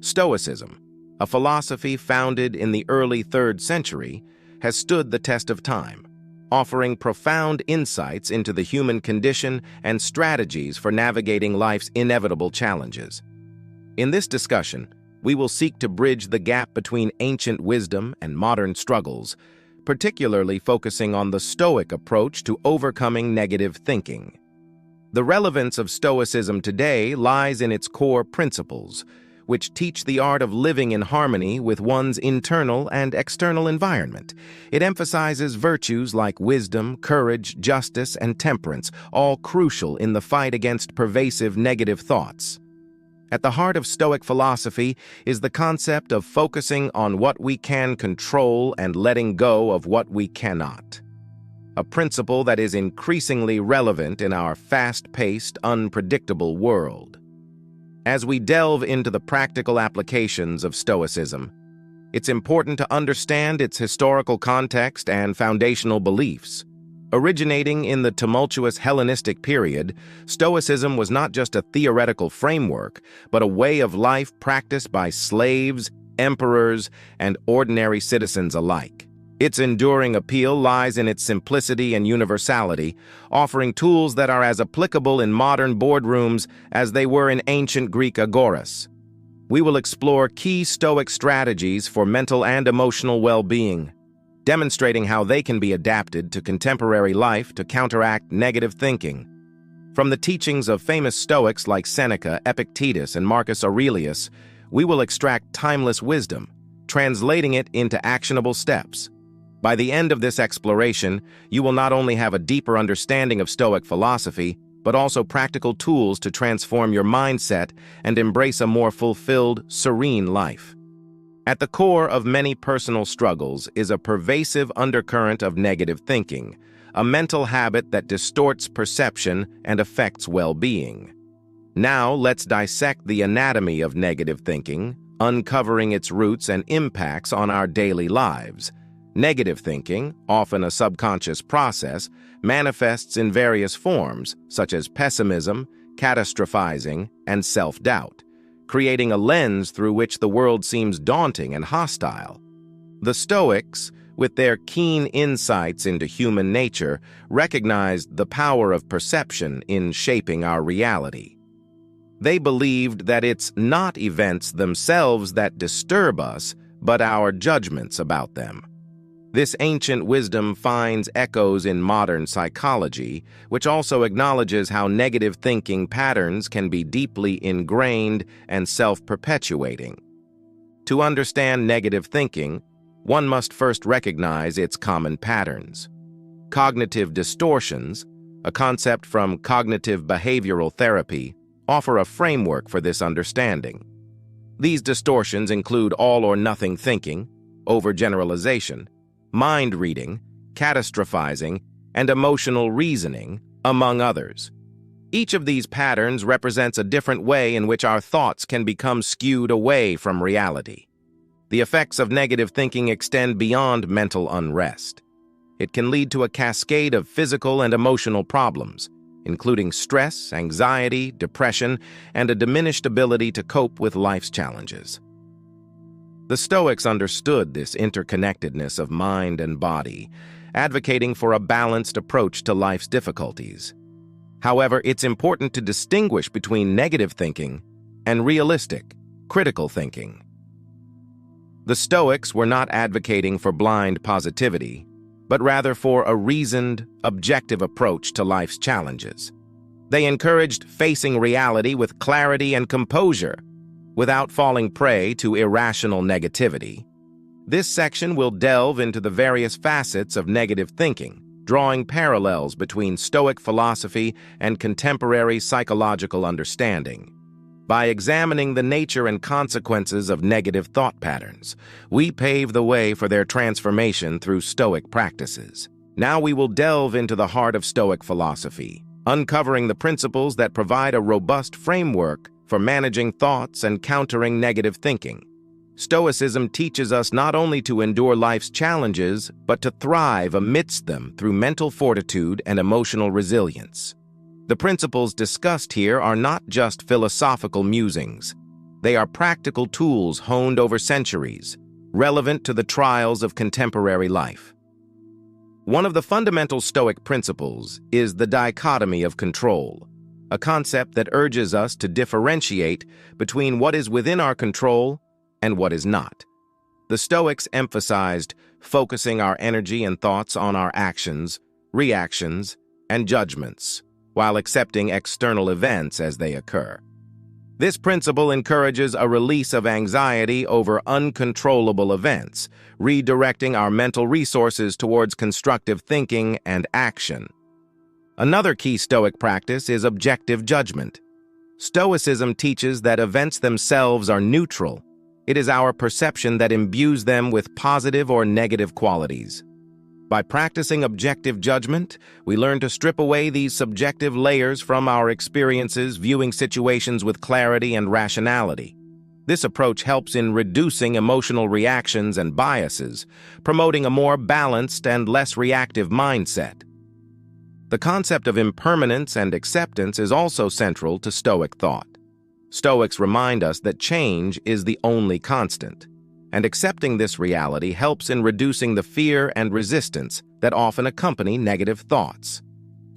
Stoicism, a philosophy founded in the early 3rd century, has stood the test of time, offering profound insights into the human condition and strategies for navigating life's inevitable challenges. In this discussion, we will seek to bridge the gap between ancient wisdom and modern struggles, particularly focusing on the Stoic approach to overcoming negative thinking. The relevance of Stoicism today lies in its core principles, which teach the art of living in harmony with one's internal and external environment. It emphasizes virtues like wisdom, courage, justice, and temperance, all crucial in the fight against pervasive negative thoughts. At the heart of Stoic philosophy is the concept of focusing on what we can control and letting go of what we cannot. A principle that is increasingly relevant in our fast-paced, unpredictable world. As we delve into the practical applications of Stoicism, it's important to understand its historical context and foundational beliefs. Originating in the tumultuous Hellenistic period, Stoicism was not just a theoretical framework, but a way of life practiced by slaves, emperors, and ordinary citizens alike. Its enduring appeal lies in its simplicity and universality, offering tools that are as applicable in modern boardrooms as they were in ancient Greek agoras. We will explore key Stoic strategies for mental and emotional well-being, demonstrating how they can be adapted to contemporary life to counteract negative thinking. From the teachings of famous Stoics like Seneca, Epictetus, and Marcus Aurelius, we will extract timeless wisdom, translating it into actionable steps. By the end of this exploration, you will not only have a deeper understanding of Stoic philosophy, but also practical tools to transform your mindset and embrace a more fulfilled, serene life. At the core of many personal struggles is a pervasive undercurrent of negative thinking, a mental habit that distorts perception and affects well-being. Now, let's dissect the anatomy of negative thinking, uncovering its roots and impacts on our daily lives. Negative thinking, often a subconscious process, manifests in various forms, such as pessimism, catastrophizing, and self-doubt, creating a lens through which the world seems daunting and hostile. The Stoics, with their keen insights into human nature, recognized the power of perception in shaping our reality. They believed that it's not events themselves that disturb us, but our judgments about them. This ancient wisdom finds echoes in modern psychology, which also acknowledges how negative thinking patterns can be deeply ingrained and self-perpetuating. To understand negative thinking, one must first recognize its common patterns. Cognitive distortions, a concept from cognitive behavioral therapy, offer a framework for this understanding. These distortions include all-or-nothing thinking, overgeneralization, mind reading, catastrophizing, and emotional reasoning, among others. Each of these patterns represents a different way in which our thoughts can become skewed away from reality. The effects of negative thinking extend beyond mental unrest. It can lead to a cascade of physical and emotional problems, including stress, anxiety, depression, and a diminished ability to cope with life's challenges. The Stoics understood this interconnectedness of mind and body, advocating for a balanced approach to life's difficulties. However, it's important to distinguish between negative thinking and realistic, critical thinking. The Stoics were not advocating for blind positivity, but rather for a reasoned, objective approach to life's challenges. They encouraged facing reality with clarity and composure, without falling prey to irrational negativity. This section will delve into the various facets of negative thinking, drawing parallels between Stoic philosophy and contemporary psychological understanding. By examining the nature and consequences of negative thought patterns, we pave the way for their transformation through Stoic practices. Now we will delve into the heart of Stoic philosophy, uncovering the principles that provide a robust framework for managing thoughts and countering negative thinking. Stoicism teaches us not only to endure life's challenges, but to thrive amidst them through mental fortitude and emotional resilience. The principles discussed here are not just philosophical musings. They are practical tools honed over centuries, relevant to the trials of contemporary life. One of the fundamental Stoic principles is the dichotomy of control, a concept that urges us to differentiate between what is within our control and what is not. The Stoics emphasized focusing our energy and thoughts on our actions, reactions, and judgments, while accepting external events as they occur. This principle encourages a release of anxiety over uncontrollable events, redirecting our mental resources towards constructive thinking and action. Another key Stoic practice is objective judgment. Stoicism teaches that events themselves are neutral. It is our perception that imbues them with positive or negative qualities. By practicing objective judgment, we learn to strip away these subjective layers from our experiences, viewing situations with clarity and rationality. This approach helps in reducing emotional reactions and biases, promoting a more balanced and less reactive mindset. The concept of impermanence and acceptance is also central to Stoic thought. Stoics remind us that change is the only constant, and accepting this reality helps in reducing the fear and resistance that often accompany negative thoughts.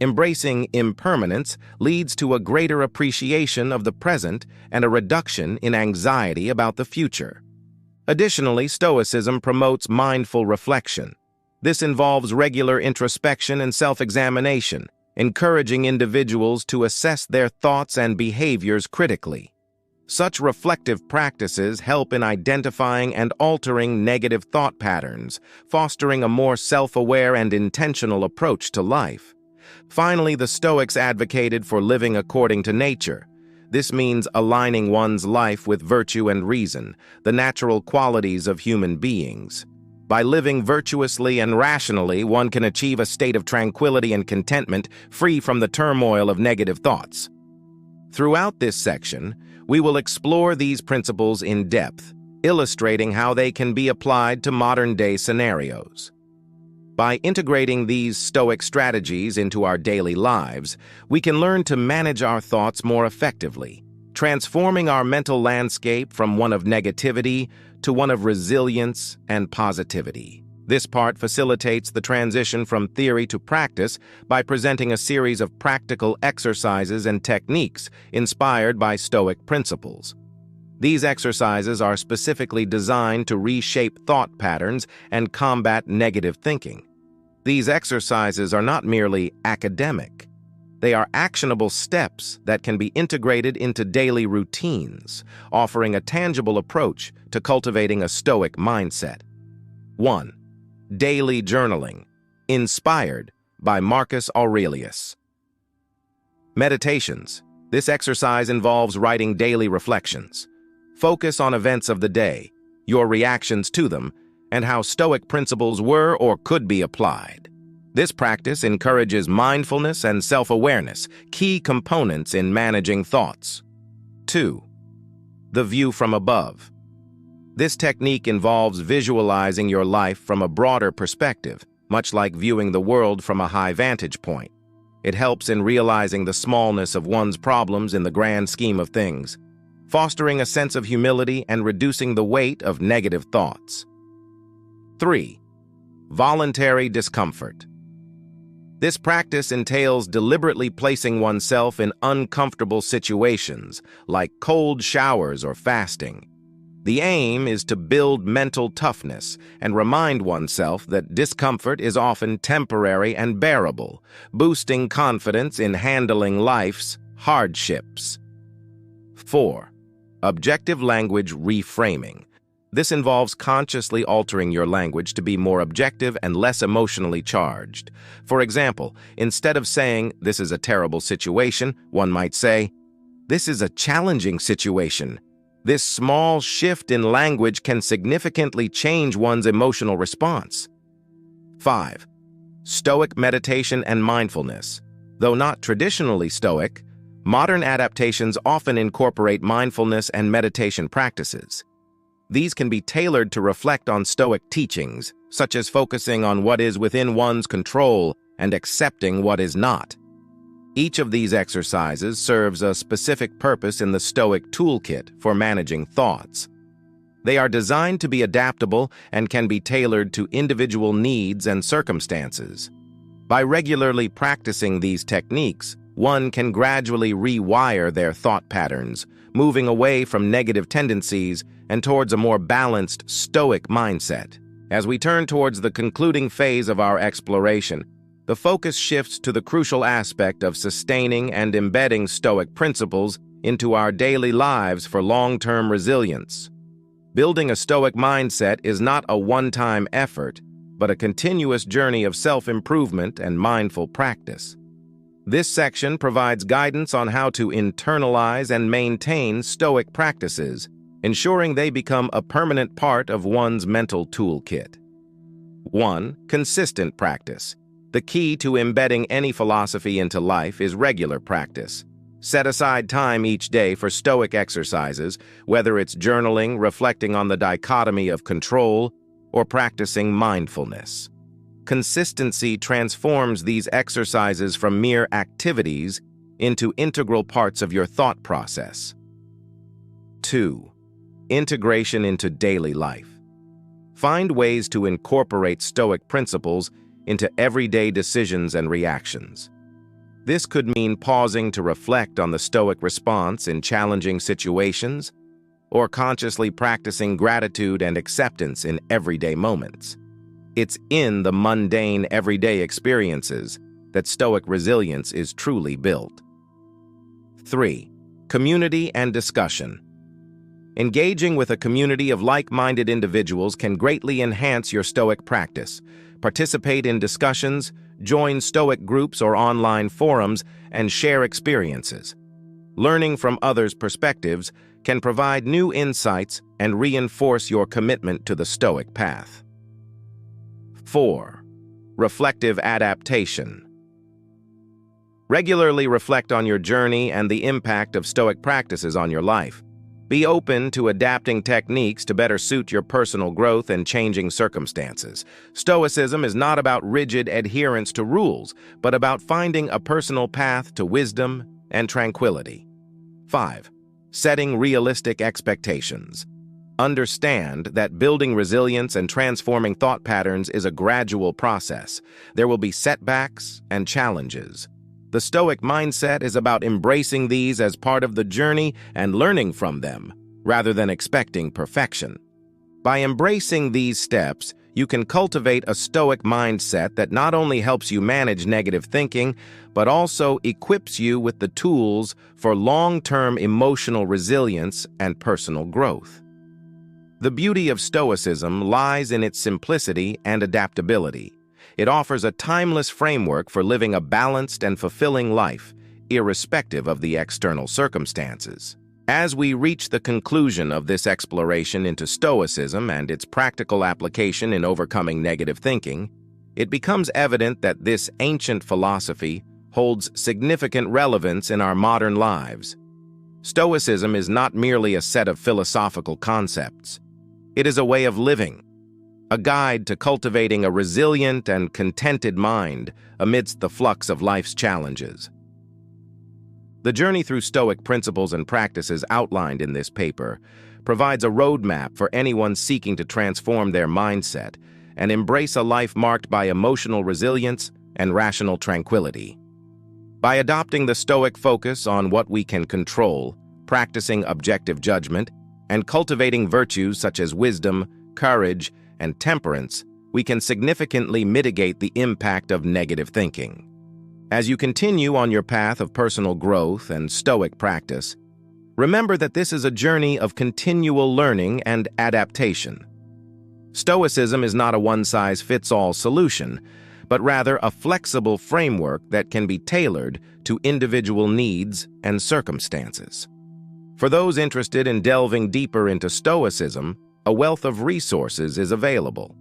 Embracing impermanence leads to a greater appreciation of the present and a reduction in anxiety about the future. Additionally, Stoicism promotes mindful reflection. This involves regular introspection and self-examination, encouraging individuals to assess their thoughts and behaviors critically. Such reflective practices help in identifying and altering negative thought patterns, fostering a more self-aware and intentional approach to life. Finally, the Stoics advocated for living according to nature. This means aligning one's life with virtue and reason, the natural qualities of human beings. By living virtuously and rationally, one can achieve a state of tranquility and contentment, free from the turmoil of negative thoughts. Throughout this section, we will explore these principles in depth, illustrating how they can be applied to modern-day scenarios. By integrating these Stoic strategies into our daily lives, we can learn to manage our thoughts more effectively, transforming our mental landscape from one of negativity to one of resilience and positivity. This part facilitates the transition from theory to practice by presenting a series of practical exercises and techniques inspired by Stoic principles. These exercises are specifically designed to reshape thought patterns and combat negative thinking. These exercises are not merely academic. They are actionable steps that can be integrated into daily routines, offering a tangible approach to cultivating a Stoic mindset. 1. Daily journaling, inspired by Marcus Aurelius. Meditations. This exercise involves writing daily reflections. Focus on events of the day, your reactions to them, and how Stoic principles were or could be applied. This practice encourages mindfulness and self-awareness, key components in managing thoughts. 2. The view from above. This technique involves visualizing your life from a broader perspective, much like viewing the world from a high vantage point. It helps in realizing the smallness of one's problems in the grand scheme of things, fostering a sense of humility and reducing the weight of negative thoughts. 3. Voluntary discomfort. This practice entails deliberately placing oneself in uncomfortable situations, like cold showers or fasting. The aim is to build mental toughness and remind oneself that discomfort is often temporary and bearable, boosting confidence in handling life's hardships. 4. Objective language reframing. This involves consciously altering your language to be more objective and less emotionally charged. For example, instead of saying, "This is a terrible situation," one might say, "This is a challenging situation." This small shift in language can significantly change one's emotional response. 5. Stoic meditation and mindfulness. Though not traditionally Stoic, modern adaptations often incorporate mindfulness and meditation practices. These can be tailored to reflect on Stoic teachings, such as focusing on what is within one's control and accepting what is not. Each of these exercises serves a specific purpose in the Stoic toolkit for managing thoughts. They are designed to be adaptable and can be tailored to individual needs and circumstances. By regularly practicing these techniques, one can gradually rewire their thought patterns, moving away from negative tendencies and towards a more balanced Stoic mindset. As we turn towards the concluding phase of our exploration, the focus shifts to the crucial aspect of sustaining and embedding Stoic principles into our daily lives for long-term resilience. Building a Stoic mindset is not a one-time effort, but a continuous journey of self-improvement and mindful practice. This section provides guidance on how to internalize and maintain Stoic practices, ensuring they become a permanent part of one's mental toolkit. 1. Consistent practice. The key to embedding any philosophy into life is regular practice. Set aside time each day for Stoic exercises, whether it's journaling, reflecting on the dichotomy of control, or practicing mindfulness. Consistency transforms these exercises from mere activities into integral parts of your thought process. 2. Integration into daily life. Find ways to incorporate Stoic principles into everyday decisions and reactions. This could mean pausing to reflect on the Stoic response in challenging situations, or consciously practicing gratitude and acceptance in everyday moments. It's in the mundane, everyday experiences that Stoic resilience is truly built. 3. Community and discussion. Engaging with a community of like-minded individuals can greatly enhance your Stoic practice. Participate in discussions, join Stoic groups or online forums, and share experiences. Learning from others' perspectives can provide new insights and reinforce your commitment to the Stoic path. 4. Reflective adaptation. Regularly reflect on your journey and the impact of Stoic practices on your life. Be open to adapting techniques to better suit your personal growth and changing circumstances. Stoicism is not about rigid adherence to rules, but about finding a personal path to wisdom and tranquility. 5. Setting realistic expectations. Understand that building resilience and transforming thought patterns is a gradual process. There will be setbacks and challenges. The Stoic mindset is about embracing these as part of the journey and learning from them, rather than expecting perfection. By embracing these steps, you can cultivate a Stoic mindset that not only helps you manage negative thinking, but also equips you with the tools for long-term emotional resilience and personal growth. The beauty of Stoicism lies in its simplicity and adaptability. It offers a timeless framework for living a balanced and fulfilling life, irrespective of the external circumstances. As we reach the conclusion of this exploration into Stoicism and its practical application in overcoming negative thinking, it becomes evident that this ancient philosophy holds significant relevance in our modern lives. Stoicism is not merely a set of philosophical concepts. It is a way of living, a guide to cultivating a resilient and contented mind amidst the flux of life's challenges. The journey through Stoic principles and practices outlined in this paper provides a roadmap for anyone seeking to transform their mindset and embrace a life marked by emotional resilience and rational tranquility. By adopting the Stoic focus on what we can control, practicing objective judgment, and cultivating virtues such as wisdom, courage, and temperance, we can significantly mitigate the impact of negative thinking. As you continue on your path of personal growth and Stoic practice, remember that this is a journey of continual learning and adaptation. Stoicism is not a one-size-fits-all solution, but rather a flexible framework that can be tailored to individual needs and circumstances. For those interested in delving deeper into Stoicism, a wealth of resources is available.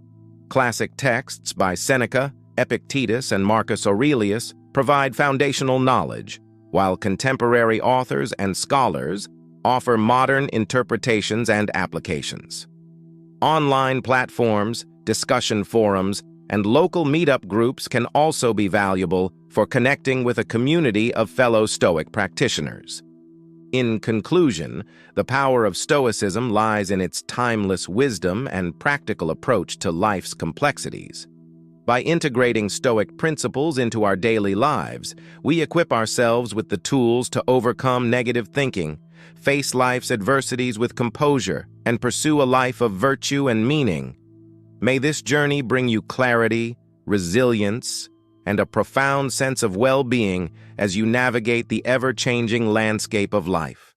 Classic texts by Seneca, Epictetus, and Marcus Aurelius provide foundational knowledge, while contemporary authors and scholars offer modern interpretations and applications. Online platforms, discussion forums, and local meetup groups can also be valuable for connecting with a community of fellow Stoic practitioners. In conclusion, the power of Stoicism lies in its timeless wisdom and practical approach to life's complexities. By integrating Stoic principles into our daily lives, we equip ourselves with the tools to overcome negative thinking, face life's adversities with composure, and pursue a life of virtue and meaning. May this journey bring you clarity, resilience, and a profound sense of well-being as you navigate the ever-changing landscape of life.